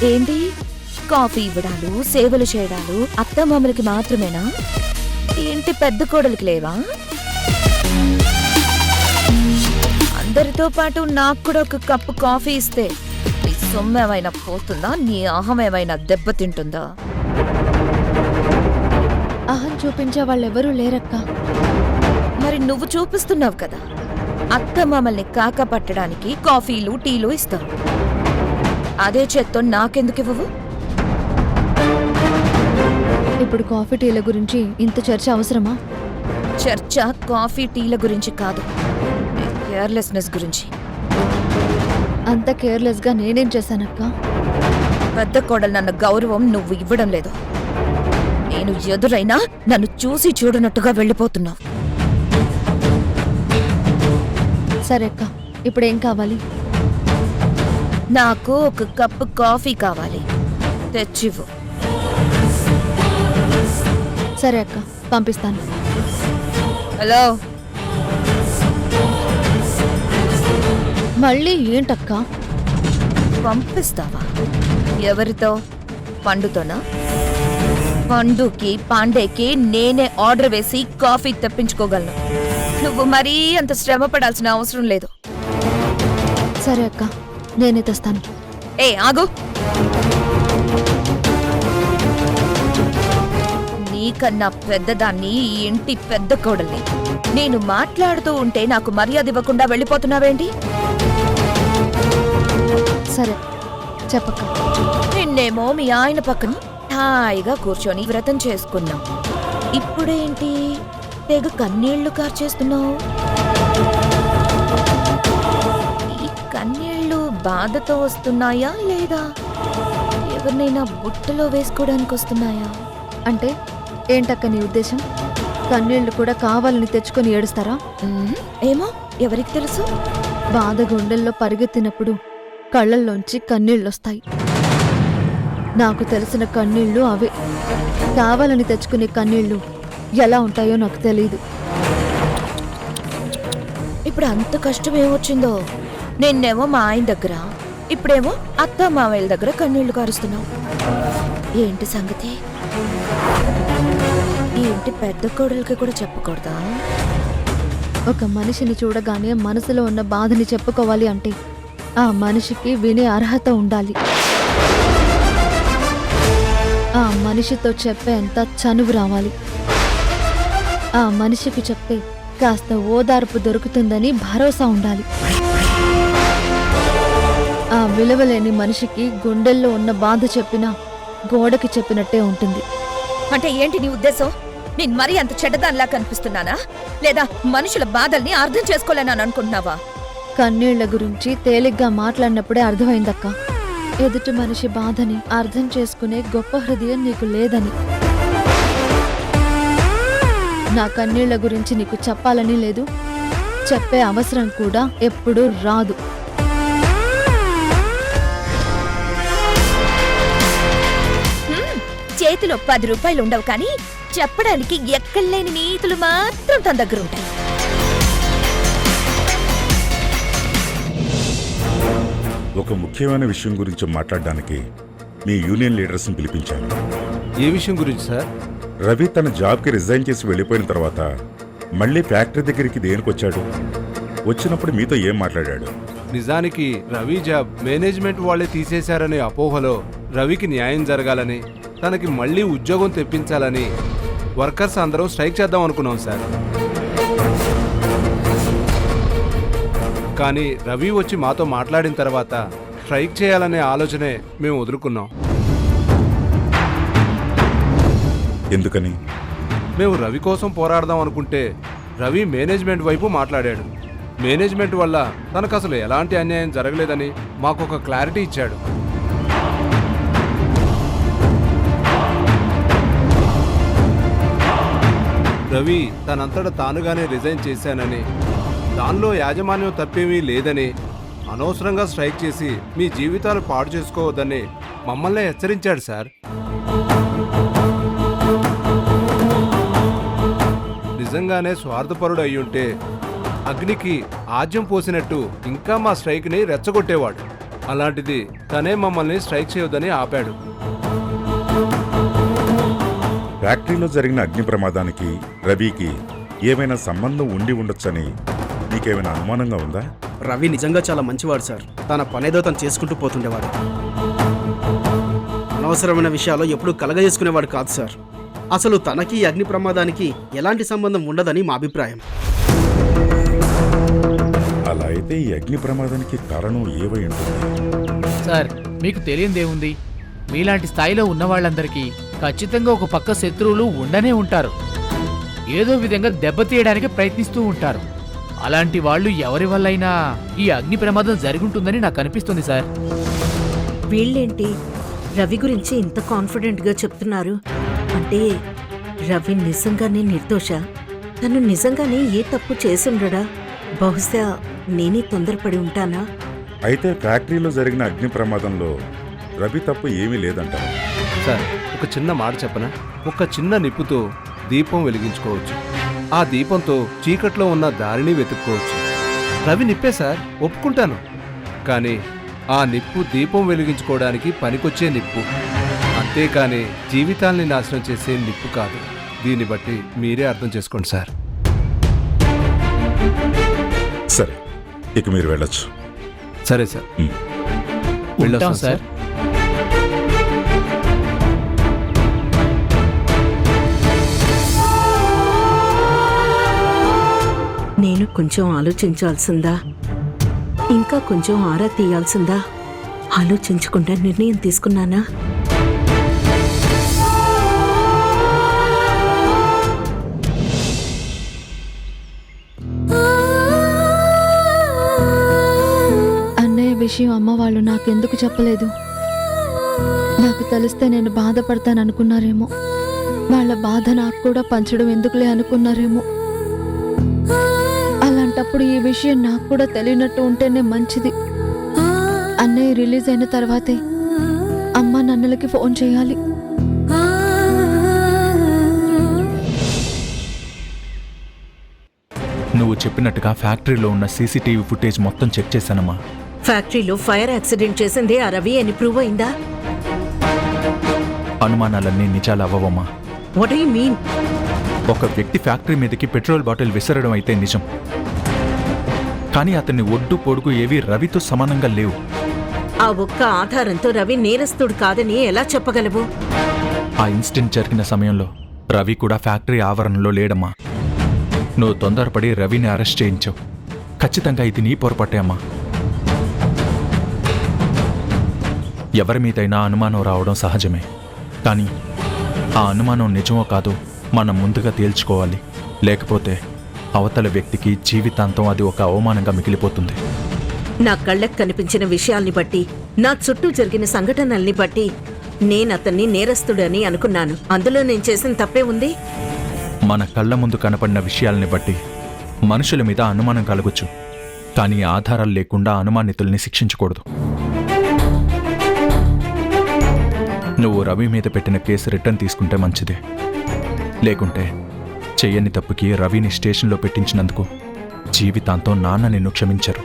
ఏంటి కాఫీ ఇవ్వడాలు సేవలు చేయడాలు అత్తమామలకి మాత్రమేనా? ఏంటి పెద్ద కోడలికి లేవా? అందరితో పాటు నాకు కూడా ఒక కప్పు కాఫీ ఇస్తే నీ సొమ్ము ఏమైనా పోతుందా? నీ అహం ఏమైనా దెబ్బతింటుందా? అహం చూపించే వాళ్ళెవరూ లేరక్క. మరి నువ్వు చూపిస్తున్నావు కదా. అత్తమామల్ని కాక పట్టడానికి కాఫీలు టీలు ఇస్తావు. అదే చేత్తో నాకెందుకు ఇవ్వవు? ఇప్పుడు కాఫీ టీల గురించి ఇంత చర్చ అవసరమా? చర్చ కాఫీ టీల గురించి కాదు, కేర్లెస్నెస్ గురించి. అంత కేర్లెస్ గా నేనేం చేశానక్క? పెద్ద కోడలు నన్న గౌరవం నువ్వు ఇవ్వడం లేదు. నేను ఎదురైనా నన్ను చూసి చూడనట్టుగా వెళ్ళిపోతున్నావు. సరే అక్క, ఇప్పుడేం కావాలి? నాకు ఒక కప్పు కాఫీ కావాలి, తెచ్చివ్వు. సరే అక్క, పంపిస్తాను. హలో, మళ్ళీ ఏంటక్క? పంపిస్తావా? ఎవరితో? పండుతోనా? పండుకి పాండేకి నేనే ఆర్డర్ వేసి కాఫీ తెప్పించుకోగలను. నువ్వు మరీ అంత శ్రమ పడాల్సిన అవసరం లేదు. సరే అక్క, నేనే తెస్తాను. ఏ ఆగు! నీకన్నా పెద్దదాన్ని, ఈ ఇంటి పెద్ద కోడల్ని. నేను మాట్లాడుతూ ఉంటే నాకు మర్యాద ఇవ్వకుండా వెళ్ళిపోతున్నావేంటి? సరే చెప్పక్క. నిన్నేమో మీ ఆయన పక్కన హాయిగా కూర్చొని వ్రతం చేసుకున్నావు. ఇప్పుడేంటి తెగ కన్నీళ్లు కార్చేస్తున్నావు? ఈ కన్నీళ్లు బాధతో వస్తున్నాయా లేదా ఎవరినైనా బుట్టలో వేసుకోవడానికి వస్తున్నాయా? అంటే ఏంటక్క నీ ఉద్దేశం? కన్నీళ్లు కూడా కావాలని తెచ్చుకొని ఏడుస్తారా? ఏమో, ఎవరికి తెలుసు? బాధ గుండెల్లో పరిగెత్తినప్పుడు కళ్ళల్లోంచి కన్నీళ్ళొస్తాయి. నాకు తెలిసిన కన్నీళ్లు అవే. కావాలని తెచ్చుకునే కన్నీళ్లు ఎలా ఉంటాయో నాకు తెలియదు. ఇప్పుడు అంత కష్టం ఏమొచ్చిందో? నిన్నేమో మా ఆయన దగ్గర, ఇప్పుడేమో అత్త మామయ్యల దగ్గర కన్నీళ్లు కారుస్తున్నావు. ఏంటి సంగతి? ఏంటి పెద్ద కోడలికి కూడా చెప్పకూడదా? ఒక మనిషిని చూడగానే మనసులో ఉన్న బాధని చెప్పుకోవాలి అంటే ఆ మనిషికి వినే అర్హత ఉండాలి. ఆ మనిషితో చెప్పేంత చనువు రావాలి. ఆ మనిషికి చెప్తే కాస్త ఓదార్పు దొరుకుతుందని భరోసా ఉండాలి. ఆ విలువలేని మనిషికి గుండెల్లో ఉన్న బాధ చెప్పినా గోడకి చెప్పినట్టే ఉంటుంది. అంటే ఏంటి నీ ఉద్దేశం? నేను మరీ అంత చెడ్డదానిలా కనిపిస్తున్నానా? లేదా మనుషుల బాధల్ని అర్థం చేసుకోలేనని అనుకుంటున్నావా? కన్నీళ్ల గురించి తేలిగ్గా మాట్లాడినప్పుడే అర్థమైందక్క. ఎదుటి మనిషి బాధని అర్థం చేసుకునే గొప్ప హృదయం నీకు లేదని. నా కన్నీళ్ల గురించి నీకు చెప్పాలని లేదు, చెప్పే అవసరం కూడా ఎప్పుడూ రాదు. చేతిలో 10 రూపాయలు ఉండవు, కానీ చెప్పడానికి ఎక్కడలేని నీతులు మాత్రం తన దగ్గర ఉంటాయి. ఒక ముఖ్యమైన విషయం గురించి మాట్లాడడానికి మీ యూనియన్ లీడర్స్ని పిలిపించాను. ఏ విషయం గురించి సార్? రవి తన జాబ్కి రిజైన్ చేసి వెళ్ళిపోయిన తర్వాత మళ్ళీ ఫ్యాక్టరీ దగ్గరికి దేనికొచ్చాడు? వచ్చినప్పుడు మీతో ఏం మాట్లాడాడు? నిజానికి రవి జాబ్ మేనేజ్మెంట్ వాళ్ళే తీసేశారనే అపోహలో రవికి న్యాయం జరగాలని, తనకి మళ్ళీ ఉద్యోగం తెప్పించాలని వర్కర్స్ అందరం స్ట్రైక్ చేద్దాం అనుకున్నాం సార్. కానీ రవి వచ్చి మాతో మాట్లాడిన తర్వాత స్ట్రైక్ చేయాలనే ఆలోచనే మేము వదులుకున్నాం. ఎందుకని? మేము రవి కోసం పోరాడదాం అనుకుంటే రవి మేనేజ్మెంట్ వైపు మాట్లాడాడు. మేనేజ్మెంట్ వల్ల తనకు అసలు ఎలాంటి అన్యాయం జరగలేదని మాకు ఒక క్లారిటీ ఇచ్చాడు. రవి తనంతట తానుగానే రిజైన్ చేశానని, దానిలో యాజమాన్యం తప్పేమీ లేదని, అనవసరంగా స్ట్రైక్ చేసి మీ జీవితాలు పాడు చేసుకోవద్దని మమ్మల్ని హెచ్చరించాడు సార్. నిజంగానే స్వార్థపరుడు అయ్యుంటే అగ్నికి ఆజ్యం పోసినట్టు ఇంకా మా స్ట్రైక్ని రెచ్చగొట్టేవాడు. అలాంటిది తనే మమ్మల్ని స్ట్రైక్ చేయొద్దని ఆపాడు. ఫ్యాక్టరీలో జరిగిన అగ్ని ప్రమాదానికి రవికి ఏమైనా సంబంధం ఉండి ఉండొచ్చని నీకేమైనా అనుమానంగా ఉందా? రవి నిజంగా చాలా మంచివాడు సార్. తన పనేదో తను చేసుకుంటూ పోతుండేవాడు. అనవసరమైన విషయాల్లో ఎప్పుడూ కలగజేసుకునేవాడు కాదు సార్. అసలు తనకి ఈ అగ్ని ప్రమాదానికి ఎలాంటి సంబంధం ఉండదని మా అభిప్రాయం. అలా అయితే ఈ అగ్ని ప్రమాదానికి కారణం ఏవై ఉంటుంది? సార్, మీకు తెలియందేముంది? మీలాంటి స్థాయిలో ఉన్న వాళ్ళందరికీ ఖచ్చితంగా ఒక పక్క శత్రువులు ఉండనే ఉంటారు. ఏదో విధంగా దెబ్బతీయడానికి ప్రయత్నిస్తూ ఉంటారు. అలాంటి వాళ్ళు ఎవరి వల్లైనా ఈ అగ్ని ప్రమాదం జరుగుంటుందని నాకు అనిపిస్తుంది సార్. వీళ్ళేంటి రవి గురించి ఇంత కాన్ఫిడెంట్గా చెప్తున్నారు? అంటే రవి నిజంగానే నిర్దోష? తను నిజంగానే ఏ తప్పు చేసుండడా? బహుశా నేనే తొందరపడి ఉంటానా? అయితే ఫ్యాక్టరీలో జరిగిన అగ్ని ప్రమాదంలో రవి తప్పు ఏమీ లేదంటారు. సార్, ఒక చిన్న మాట చెప్పనా? ఒక చిన్న నిప్పుతో దీపం వెలిగించుకోవచ్చు. ఆ దీపంతో చీకట్లో ఉన్న దారిని వెతుక్కోవచ్చు. రవి నిప్పే సార్, ఒప్పుకుంటాను. కానీ ఆ నిప్పు దీపం వెలిగించుకోవడానికి పనికొచ్చే నిప్పు, అంతేకాని జీవితాల్ని నాశనం చేసే నిప్పు కాదు. దీన్ని బట్టి మీరే అర్థం చేసుకోండి సార్. సరే, ఇక మీరు వెళ్ళొచ్చు. సరే సార్, ఉంటాం సార్. నేను కొంచెం ఆలోచించాల్సిందా? ఇంకా కొంచెం ఆరా తీయాల్సిందా? ఆలోచించకుండా నిర్ణయం తీసుకున్నానా? అన్నయ్య విషయం అమ్మ వాళ్ళు నాకెందుకు చెప్పలేదు? నాకు తెలిస్తే నేను బాధపడతాననుకున్నారేమో. వాళ్ళ బాధ నాకు కూడా పంచడం ఎందుకులే అనుకున్నారేమో. అలాంటప్పుడు ఈ విషయం నాకు కూడా తెలియనట్టు ఉంటేనే మంచిది. అన్నయ్య రిలీజ్ అయిన తర్వాతే అమ్మ నాన్నలకి ఫోన్ చేయాలి. నువ్వు చెప్పినట్టుగా ఫ్యాక్టరీలో ఉన్న సీసీటీవీ ఫుటేజ్ మొత్తం చెక్ చేశానమ్మా. ఫ్యాక్టరీలో ఫైర్ యాక్సిడెంట్ చేసింది ఆ రవి అని ప్రూవ్ అయిందా? అనుమానాలన్నీ నిజాలు అవ్వవమ్మా. What you mean? ఒక వ్యక్తి ఫ్యాక్టరీ మీదకి పెట్రోల్ బాటిల్ విసరడం అయితే నిజం, కానీ అతన్ని ఒడ్డు పొడుగు ఏవి రవితో సమానంగా లేవు. ఆ ఒక్క ఆధారంతో రవి నేరస్తుడు కాదని ఎలా చెప్పగలవు? ఆ ఇన్సిడెంట్ జరిగిన సమయంలో రవి కూడా ఫ్యాక్టరీ ఆవరణలో లేడమ్మా. నువ్వు తొందరపడి రవిని అరెస్ట్ చేయించావు. ఖచ్చితంగా ఇది నీ పొరపాటే అమ్మా. ఎవరి మీదైనా అనుమానం రావడం సహజమే, కానీ ఆ అనుమానం నిజమో కాదో మనం ముందుగా తేల్చుకోవాలి. లేకపోతే అవతల వ్యక్తికి జీవితాంతం అది ఒక అవమానంగా మిగిలిపోతుంది. నా కళ్ళకు కనిపించిన విషయాల్ని బట్టి, నా చుట్టూ జరిగిన సంఘటనల్ని బట్టి నేనతన్ని నేరస్తుడని అనుకున్నాను. అందులో నేను చేసిన తప్పే ఉంది? మన కళ్ళ ముందు కనపడిన విషయాల్ని బట్టి మనుషుల మీద అనుమానం కలగొచ్చు, కానీ ఆధారాలు లేకుండా అనుమానితుల్ని శిక్షించకూడదు. నువ్వు రవి మీద పెట్టిన కేసు రిటర్న్ తీసుకుంటే మంచిదే. లేకుంటే చెయ్యని తప్పుకి రవిని స్టేషన్లో పెట్టించినందుకు జీవితాంతం నాన్న నిన్ను క్షమించరు.